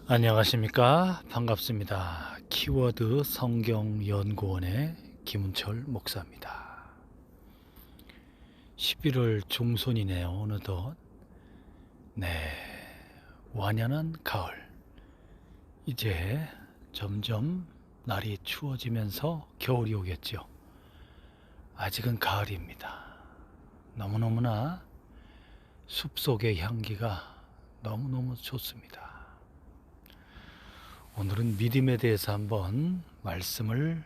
안녕하십니까? 반갑습니다. 키워드 성경연구원의 김은철 목사입니다. 11월 중순이네요. 어느덧. 네, 완연한 가을. 이제 점점 날이 추워지면서 겨울이 오겠죠. 아직은 가을입니다. 너무너무나 숲속의 향기가 너무너무 좋습니다. 오늘은 믿음에 대해서 한번 말씀을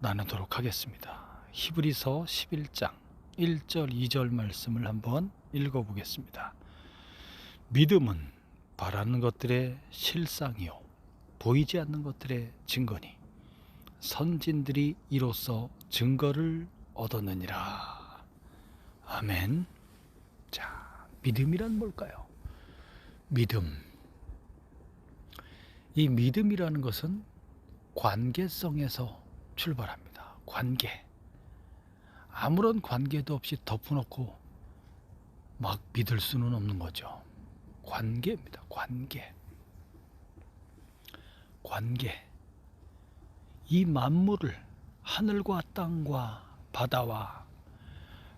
나누도록 하겠습니다. 히브리서 11장 1절 2절 말씀을 한번 읽어보겠습니다. 믿음은 바라는 것들의 실상이요 보이지 않는 것들의 증거니 선진들이 이로써 증거를 얻었느니라. 아멘. 자, 믿음이란 뭘까요? 믿음. 이 믿음이라는 것은 관계성에서 출발합니다. 관계. 아무런 관계도 없이 덮어놓고 막 믿을 수는 없는 거죠. 관계입니다. 관계. 관계. 이 만물을 하늘과 땅과 바다와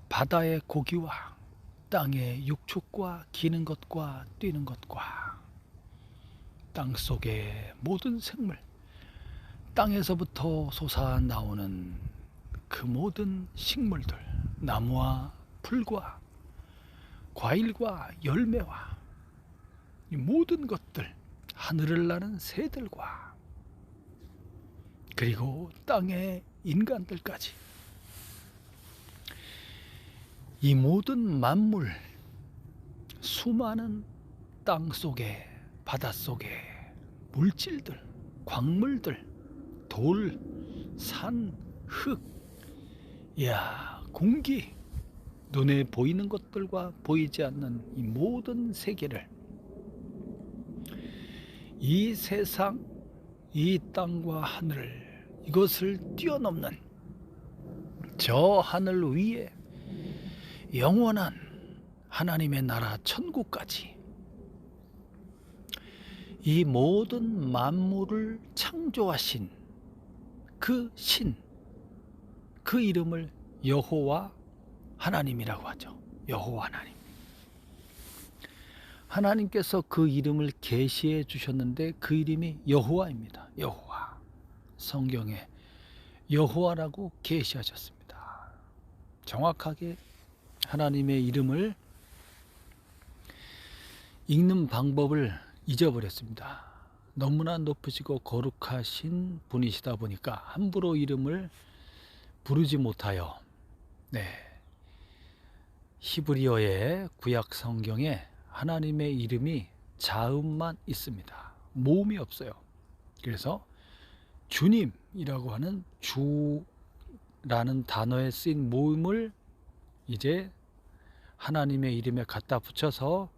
바다의 고기와 땅의 육축과 기는 것과 뛰는 것과 땅속의 모든 생물, 땅에서부터 솟아나오는 그 모든 식물들, 나무와 풀과 과일과 열매와 이 모든 것들, 하늘을 나는 새들과 그리고 땅의 인간들까지 이 모든 만물, 수많은 땅속에 바닷속에 물질들, 광물들, 돌, 산, 흙, 공기, 눈에 보이는 것들과 보이지 않는 이 모든 세계를 이 세상, 이 땅과 하늘, 이것을 뛰어넘는 저 하늘 위에 영원한 하나님의 나라 천국까지 이 모든 만물을 창조하신 그 신, 그 이름을 여호와 하나님이라고 하죠. 여호와 하나님. 하나님께서 그 이름을 계시해 주셨는데 그 이름이 여호와입니다. 여호와. 성경에 여호와라고 계시하셨습니다. 정확하게 하나님의 이름을 읽는 방법을 잊어버렸습니다. 너무나 높으시고 거룩하신 분이시다 보니까 함부로 이름을 부르지 못하여 히브리어의 구약 성경에 하나님의 이름이 자음만 있습니다. 모음이 없어요. 그래서 주님이라고 하는 주라는 단어에 쓰인 모음을 이제 하나님의 이름에 갖다 붙여서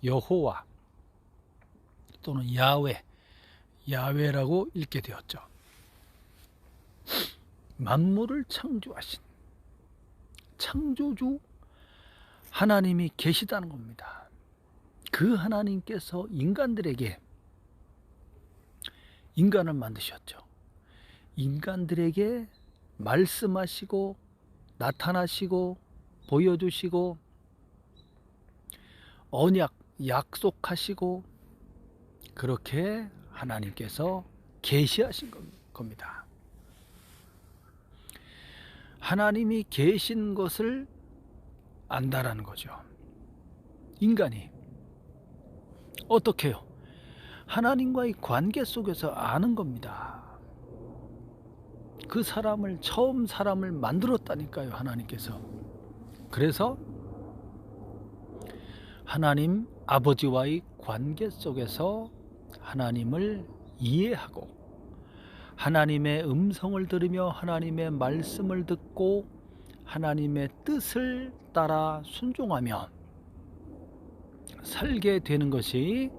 여호와 또는 야훼라고 읽게 되었죠. 만물을 창조하신 창조주 하나님이 계시다는 겁니다. 그 하나님께서 인간들에게 인간을 만드셨죠. 인간들에게 말씀하시고 나타나시고 보여주시고 언약 약속하시고 그렇게 하나님께서 계시하신 겁니다. 하나님이 계신 것을 안다라는 거죠. 인간이 어떻게 해요? 하나님과의 관계 속에서 아는 겁니다. 그 사람을 처음 사람을 만들었다니까요. 하나님께서. 그래서 하나님 아버지와의 관계 속에서 하나님을 이해하고 하나님의 음성을 들으며 하나님의 말씀을 듣고 하나님의 뜻을 따라 순종하며 살게 되는 것이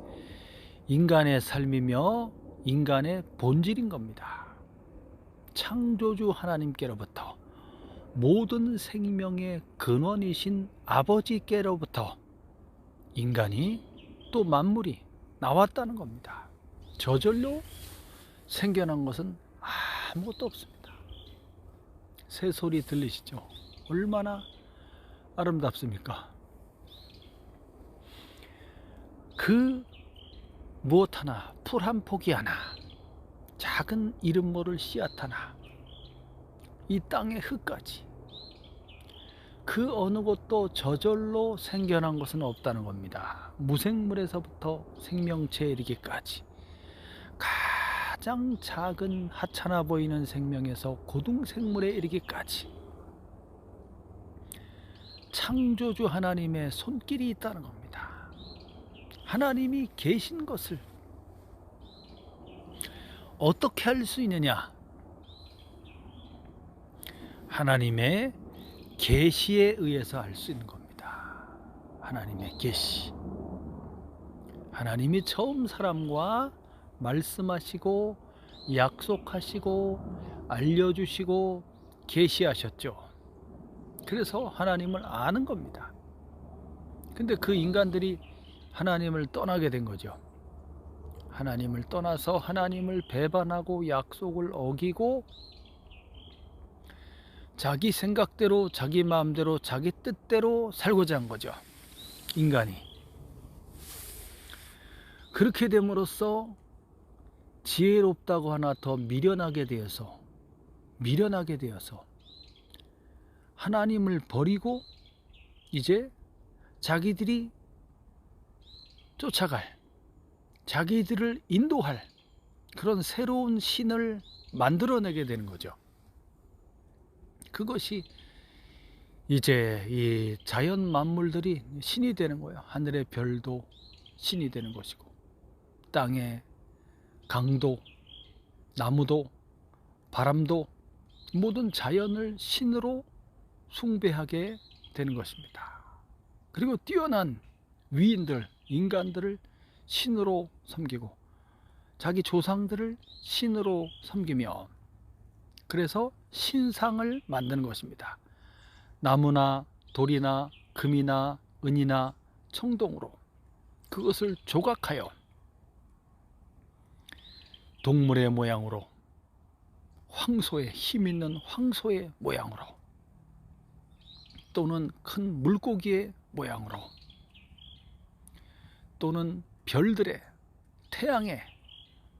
인간의 삶이며 인간의 본질인 겁니다. 창조주 하나님께로부터 모든 생명의 근원이신 아버지께로부터 인간이 또 만물이 나왔다는 겁니다. 저절로 생겨난 것은 아무것도 없습니다. 새소리 들리시죠? 얼마나 아름답습니까? 그 무엇 하나, 풀 한 포기 하나, 작은 이름 모를 씨앗 하나, 이 땅의 흙까지 그 어느 것도 저절로 생겨난 것은 없다는 겁니다. 무생물에서부터 생명체에 이르기까지 가장 작은 하찮아 보이는 생명에서 고등생물에 이르기까지 창조주 하나님의 손길이 있다는 겁니다. 하나님이 계신 것을 어떻게 할 수 있느냐? 하나님의 계시에 의해서 알 수 있는 겁니다. 하나님의 계시. 하나님이 처음 사람과 말씀하시고 약속하시고 알려주시고 계시하셨죠. 그래서 하나님을 아는 겁니다. 근데 그 인간들이 하나님을 떠나게 된 거죠. 하나님을 떠나서 하나님을 배반하고 약속을 어기고 자기 생각대로 자기 마음대로 자기 뜻대로 살고자 한 거죠. 인간이. 그렇게 됨으로써 지혜롭다고 하나 더 미련하게 되어서 하나님을 버리고 이제 자기들이 쫓아갈, 자기들을 인도할 그런 새로운 신을 만들어내게 되는 거죠. 그것이 이제 이 자연 만물들이 신이 되는 거예요. 하늘의 별도 신이 되는 것이고, 땅의 강도, 나무도, 바람도 모든 자연을 신으로 숭배하게 되는 것입니다. 그리고 뛰어난 위인들, 인간들을 신으로 섬기고 자기 조상들을 신으로 섬기며, 그래서 신상을 만드는 것입니다. 나무나 돌이나 금이나 은이나 청동으로 그것을 조각하여 동물의 모양으로, 황소의, 힘 있는 황소의 모양으로, 또는 큰 물고기의 모양으로, 또는 별들의, 태양의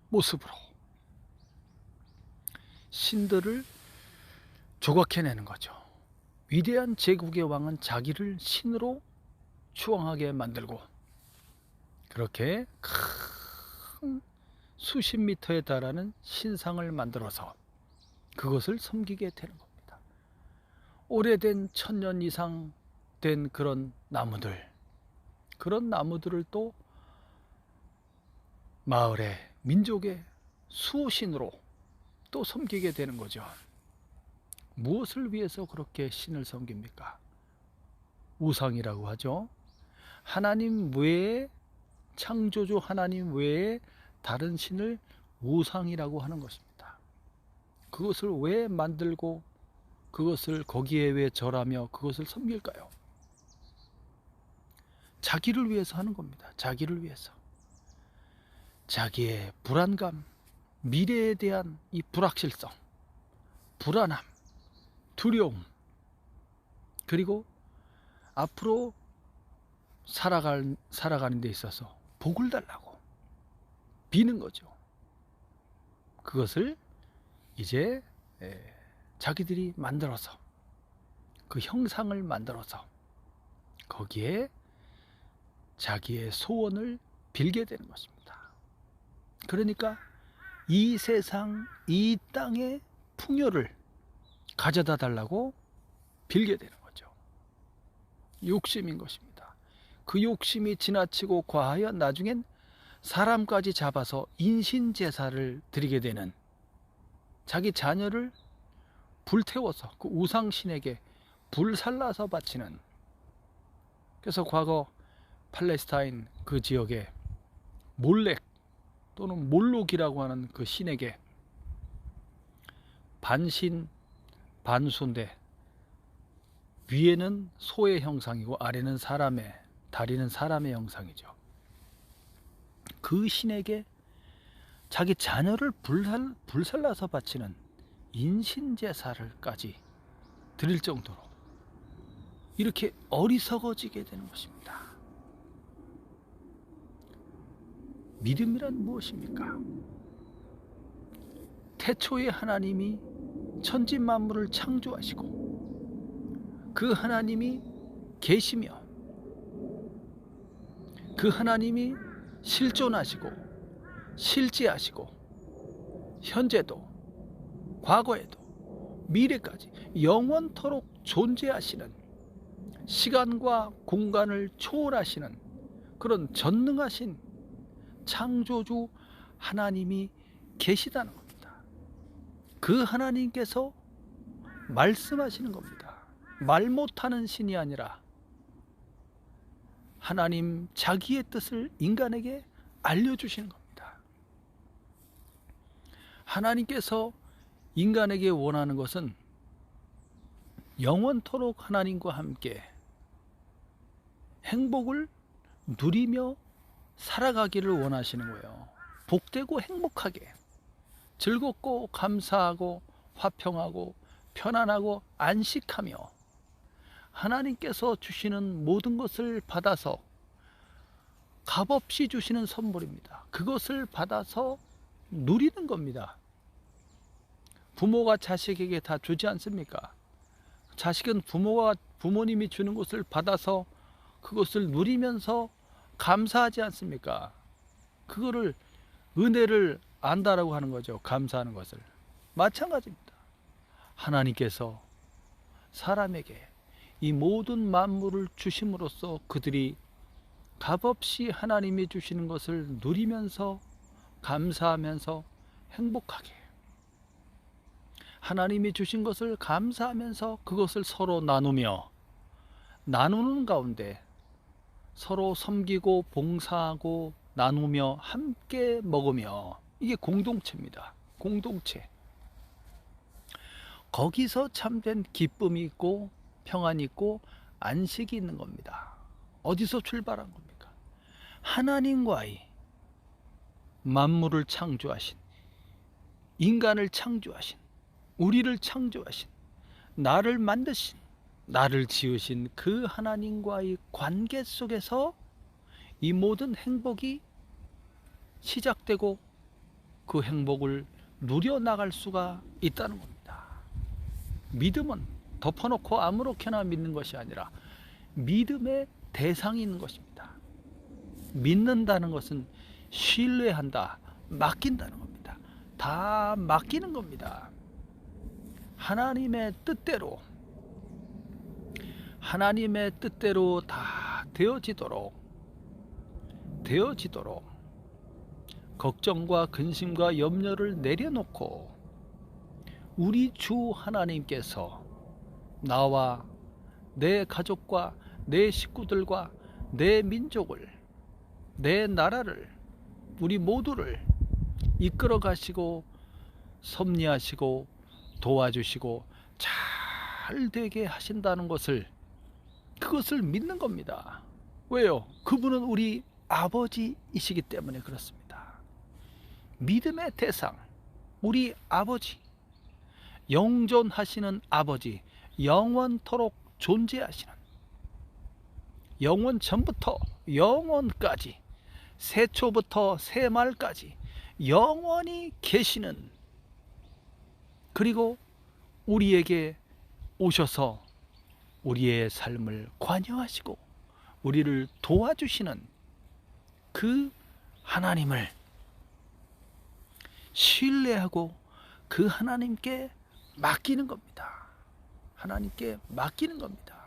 모습으로 신들을 조각해내는 거죠. 위대한 제국의 왕은 자기를 신으로 추앙하게 만들고, 그렇게 큰 수십 미터에 달하는 신상을 만들어서 그것을 섬기게 되는 겁니다. 오래된 1000년 이상 된 그런 나무들을 또 마을의, 민족의 수호신으로 또 섬기게 되는 거죠. 무엇을 위해서 그렇게 신을 섬깁니까? 우상이라고 하죠. 하나님 외에, 창조주 하나님 외에 다른 신을 우상이라고 하는 것입니다. 그것을 왜 만들고 그것을 거기에 왜 절하며 그것을 섬길까요? 자기를 위해서 하는 겁니다. 자기를 위해서. 자기의 불안감, 미래에 대한 이 불확실성, 불안함, 두려움, 그리고 앞으로 살아가는 데 있어서 복을 달라고 비는 거죠. 그것을 이제 자기들이 만들어서, 그 형상을 만들어서 거기에 자기의 소원을 빌게 되는 것입니다. 그러니까 이 세상, 이 땅의 풍요를 가져다 달라고 빌게 되는 거죠. 욕심인 것입니다. 그 욕심이 지나치고 과하여 나중엔 사람까지 잡아서 인신제사를 드리게 되는, 자기 자녀를 불태워서 그 우상신에게 불살라서 바치는. 그래서 과거 팔레스타인 그 지역에 몰렉 또는 몰록이라고 하는 그 신에게 반신 반수인데, 위에는 소의 형상이고 아래는 사람의, 다리는 사람의 형상이죠. 그 신에게 자기 자녀를 불살라서 바치는 인신제사를까지 드릴 정도로 이렇게 어리석어지게 되는 것입니다. 믿음이란 무엇입니까? 태초에 하나님이 천지 만물을 창조하시고 그 하나님이 계시며 그 하나님이 실존하시고 실제하시고 현재도 과거에도 미래까지 영원토록 존재하시는 시간과 공간을 초월하시는 그런 전능하신 창조주 하나님이 계시다는 겁니다. 그 하나님께서 말씀하시는 겁니다. 말 못하는 신이 아니라 하나님 자기의 뜻을 인간에게 알려주시는 겁니다. 하나님께서 인간에게 원하는 것은 영원토록 하나님과 함께 행복을 누리며 살아가기를 원하시는 거예요. 복되고 행복하게 즐겁고 감사하고 화평하고 편안하고 안식하며 하나님께서 주시는 모든 것을 받아서 값없이 주시는 선물입니다. 그것을 받아서 누리는 겁니다. 부모가 자식에게 다 주지 않습니까? 자식은 부모님이 주는 것을 받아서 그것을 누리면서 감사하지 않습니까? 그거를 은혜를 안다라고 하는 거죠. 감사하는 것을. 마찬가지입니다. 하나님께서 사람에게 이 모든 만물을 주심으로써 그들이 값없이 하나님이 주시는 것을 누리면서 감사하면서 행복하게 하나님이 주신 것을 감사하면서 그것을 서로 나누며 나누는 가운데 서로 섬기고 봉사하고 나누며 함께 먹으며 이게 공동체입니다. 공동체. 거기서 참된 기쁨이 있고 평안이 있고 안식이 있는 겁니다. 어디서 출발한 겁니까? 하나님과의 만물을 창조하신, 인간을 창조하신, 우리를 창조하신, 나를 만드신, 나를 지으신 그 하나님과의 관계 속에서 이 모든 행복이 시작되고 그 행복을 누려나갈 수가 있다는 겁니다. 믿음은 덮어놓고 아무렇게나 믿는 것이 아니라 믿음의 대상이 있는 것입니다. 믿는다는 것은 신뢰한다, 맡긴다는 겁니다. 다 맡기는 겁니다. 하나님의 뜻대로 다 되어지도록 걱정과 근심과 염려를 내려놓고 우리 주 하나님께서 나와 내 가족과 내 식구들과 내 민족을, 내 나라를, 우리 모두를 이끌어 가시고 섭리하시고 도와주시고 잘 되게 하신다는 것을, 그것을 믿는 겁니다. 왜요? 그분은 우리 아버지이시기 때문에 그렇습니다. 믿음의 대상, 우리 아버지, 영존하시는 아버지, 영원토록 존재하시는, 영원 전부터 영원까지, 세초부터 세말까지 영원히 계시는, 그리고 우리에게 오셔서 우리의 삶을 관여하시고 우리를 도와주시는 그 하나님을 신뢰하고 그 하나님께 맡기는 겁니다. 하나님께 맡기는 겁니다.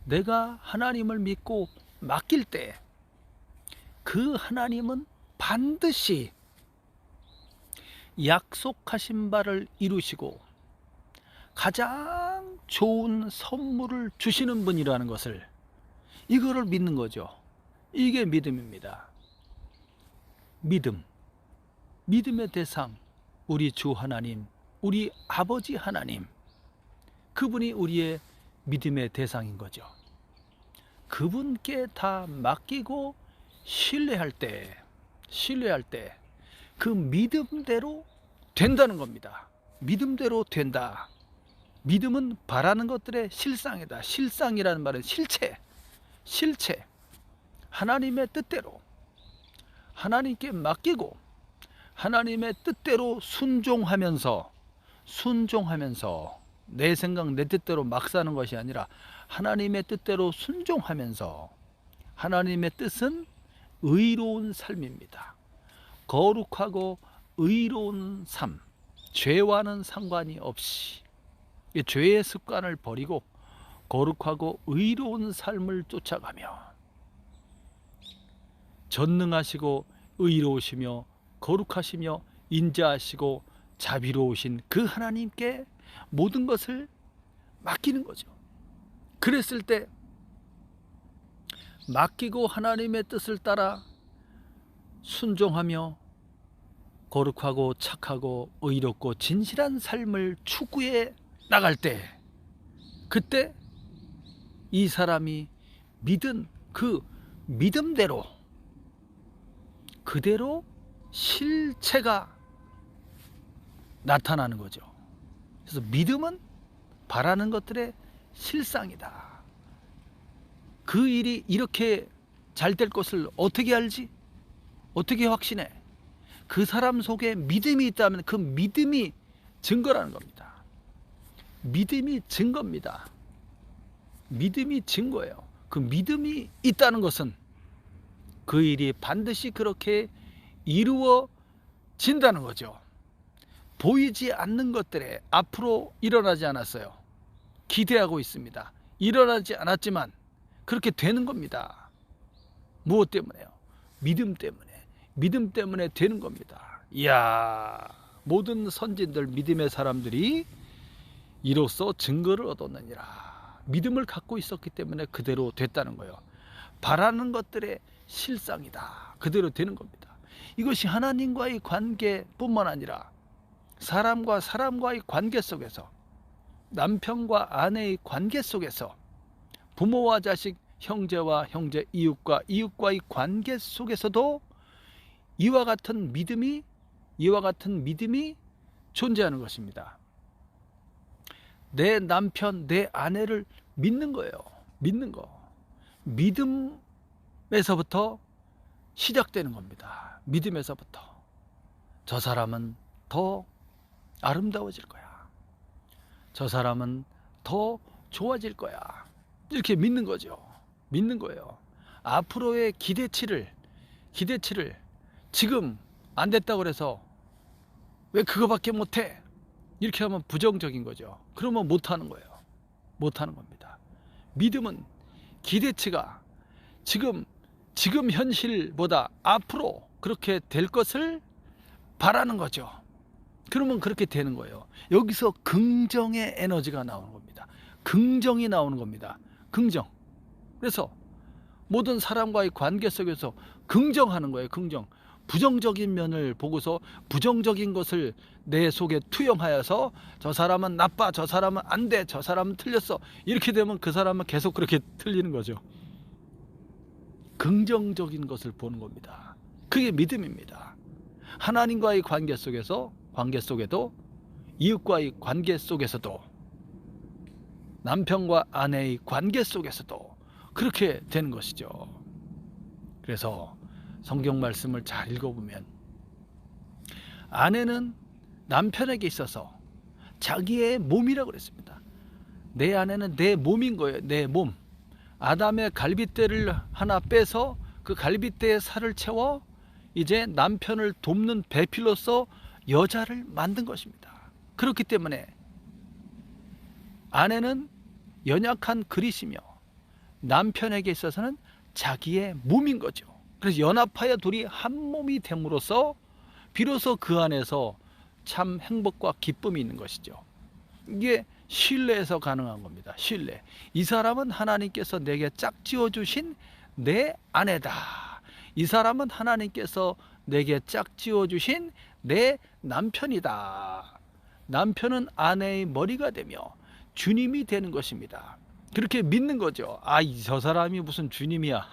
내가 하나님을 믿고 맡길 때 그 하나님은 반드시 약속하신 바를 이루시고 가장 좋은 선물을 주시는 분이라는 것을, 이거를 믿는 거죠. 이게 믿음입니다. 믿음의 대상, 우리 주 하나님, 우리 아버지 하나님, 그분이 우리의 믿음의 대상인 거죠. 그분께 다 맡기고 신뢰할 때 그 믿음대로 된다는 겁니다. 믿음대로 된다. 믿음은 바라는 것들의 실상이다. 실상이라는 말은 실체. 하나님의 뜻대로 하나님께 맡기고 하나님의 뜻대로 순종하면서 내 생각 내 뜻대로 막 사는 것이 아니라 하나님의 뜻대로 순종하면서, 하나님의 뜻은 의로운 삶입니다. 거룩하고 의로운 삶, 죄와는 상관이 없이 죄의 습관을 버리고 거룩하고 의로운 삶을 쫓아가며, 전능하시고 의로우시며 거룩하시며 인자하시고 자비로우신 그 하나님께 모든 것을 맡기는 거죠. 그랬을 때 맡기고 하나님의 뜻을 따라 순종하며 거룩하고 착하고 의롭고 진실한 삶을 추구해 나갈 때, 그때 이 사람이 믿은 그 믿음대로 그대로 실체가 나타나는 거죠. 그래서 믿음은 바라는 것들의 실상이다. 그 일이 이렇게 잘 될 것을 어떻게 알지? 어떻게 확신해? 그 사람 속에 믿음이 있다면 그 믿음이 증거라는 겁니다. 믿음이 증거입니다. 믿음이 증거예요. 그 믿음이 있다는 것은 그 일이 반드시 그렇게 이루어진다는 거죠. 보이지 않는 것들에 앞으로 일어나지 않았어요. 기대하고 있습니다. 일어나지 않았지만 그렇게 되는 겁니다. 무엇 때문에요? 믿음 때문에 되는 겁니다. 이야, 모든 선진들, 믿음의 사람들이 이로써 증거를 얻었느니라. 믿음을 갖고 있었기 때문에 그대로 됐다는 거예요. 바라는 것들의 실상이다. 그대로 되는 겁니다. 이것이 하나님과의 관계뿐만 아니라 사람과 사람과의 관계 속에서, 남편과 아내의 관계 속에서, 부모와 자식, 형제와 형제, 이웃과 이웃과의 관계 속에서도 이와 같은 믿음이 존재하는 것입니다. 내 남편, 내 아내를 믿는 거예요. 믿는 거. 믿음에서부터 시작되는 겁니다. 믿음에서부터. 저 사람은 더 아름다워질 거야. 저 사람은 더 좋아질 거야. 이렇게 믿는 거죠. 믿는 거예요. 앞으로의 기대치를 지금 안 됐다고 그래서 왜 그거밖에 못해? 이렇게 하면 부정적인 거죠. 그러면 못하는 거예요. 못하는 겁니다. 믿음은 기대치가 지금 현실보다 앞으로 그렇게 될 것을 바라는 거죠. 그러면 그렇게 되는 거예요. 여기서 긍정의 에너지가 나오는 겁니다. 긍정이 나오는 겁니다. 긍정. 그래서 모든 사람과의 관계 속에서 긍정하는 거예요. 긍정. 부정적인 면을 보고서 부정적인 것을 내 속에 투영하여서 저 사람은 나빠, 저 사람은 안 돼, 저 사람은 틀렸어, 이렇게 되면 그 사람은 계속 그렇게 틀리는 거죠. 긍정적인 것을 보는 겁니다. 그게 믿음입니다. 하나님과의 관계 속에도, 이웃과의 관계 속에서도, 남편과 아내의 관계 속에서도 그렇게 되는 것이죠. 그래서 성경 말씀을 잘 읽어보면 아내는 남편에게 있어서 자기의 몸이라고 그랬습니다. 내 아내는 내 몸인 거예요. 내 몸. 아담의 갈빗대를 하나 빼서 그 갈빗대에 살을 채워 이제 남편을 돕는 배필로서 여자를 만든 것입니다. 그렇기 때문에 아내는 연약한 그릇이며 남편에게 있어서는 자기의 몸인 거죠. 그래서 연합하여 둘이 한 몸이 됨으로써 비로소 그 안에서 참 행복과 기쁨이 있는 것이죠. 이게 신뢰에서 가능한 겁니다. 신뢰. 이 사람은 하나님께서 내게 짝지어 주신 내 아내다. 이 사람은 하나님께서 내게 짝지어 주신 내 남편이다. 남편은 아내의 머리가 되며 주님이 되는 것입니다. 그렇게 믿는 거죠. 아, 저 사람이 무슨 주님이야.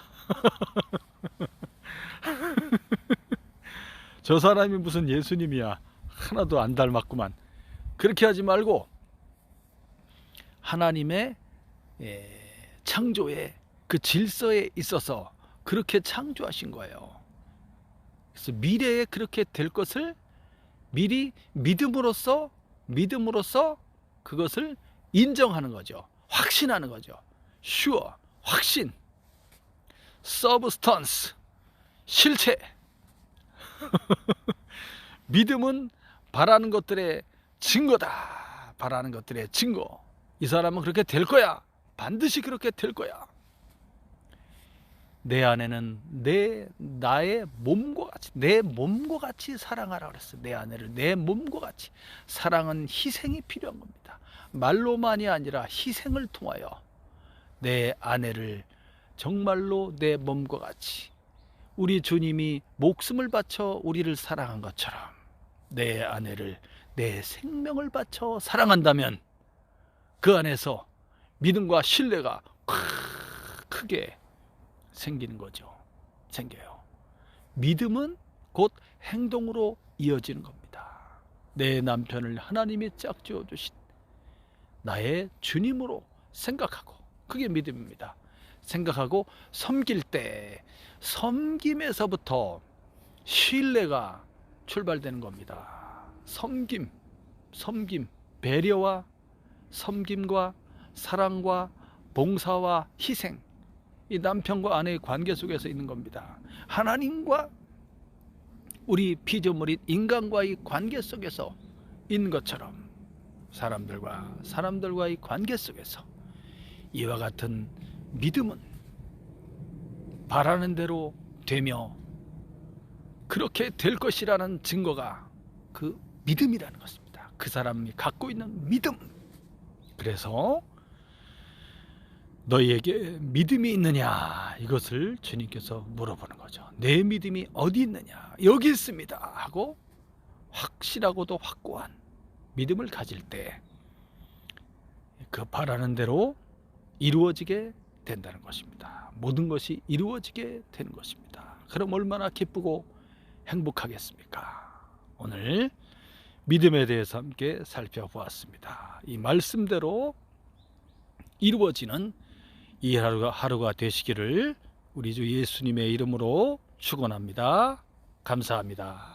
저 사람이 무슨 예수님이야, 하나도 안 닮았구만. 그렇게 하지 말고 하나님의 창조의 그 질서에 있어서 그렇게 창조하신 거예요. 그래서 미래에 그렇게 될 것을 미리 믿음으로써 그것을 인정하는 거죠. 확신하는 거죠. sure, 확신, substance, 실체. 믿음은 바라는 것들의 증거다. 바라는 것들의 증거. 이 사람은 그렇게 될 거야. 반드시 그렇게 될 거야. 내 아내는 나의 몸과 같이, 내 몸과 같이 사랑하라 그랬어. 내 아내를 내 몸과 같이. 사랑은 희생이 필요한 겁니다. 말로만이 아니라 희생을 통하여 내 아내를 정말로 내 몸과 같이, 우리 주님이 목숨을 바쳐 우리를 사랑한 것처럼 내 아내를 내 생명을 바쳐 사랑한다면 그 안에서 믿음과 신뢰가 크게 생기는 거죠. 생겨요. 믿음은 곧 행동으로 이어지는 겁니다. 내 남편을 하나님이 짝지어 주신 나의 주님으로 생각하고, 그게 믿음입니다. 생각하고 섬길 때 섬김에서부터 신뢰가 출발되는 겁니다. 섬김, 배려와 섬김과 사랑과 봉사와 희생, 이 남편과 아내의 관계 속에서 있는 겁니다. 하나님과 우리 피조물인 인간과의 관계 속에서 있는 것처럼 사람들과의 관계 속에서 이와 같은 믿음은 바라는 대로 되며 그렇게 될 것이라는 증거가 그 믿음이라는 것입니다. 그 사람이 갖고 있는 믿음. 그래서 너희에게 믿음이 있느냐, 이것을 주님께서 물어보는 거죠. 내 믿음이 어디 있느냐? 여기 있습니다 하고 확실하고도 확고한 믿음을 가질 때 그 바라는 대로 이루어지게 된다는 것입니다. 모든 것이 이루어지게 되는 것입니다. 그럼 얼마나 기쁘고 행복하겠습니까? 오늘 믿음에 대해서 함께 살펴보았습니다. 이 말씀대로 이루어지는 이 하루가 되시기를 우리 주 예수님의 이름으로 축원합니다. 감사합니다.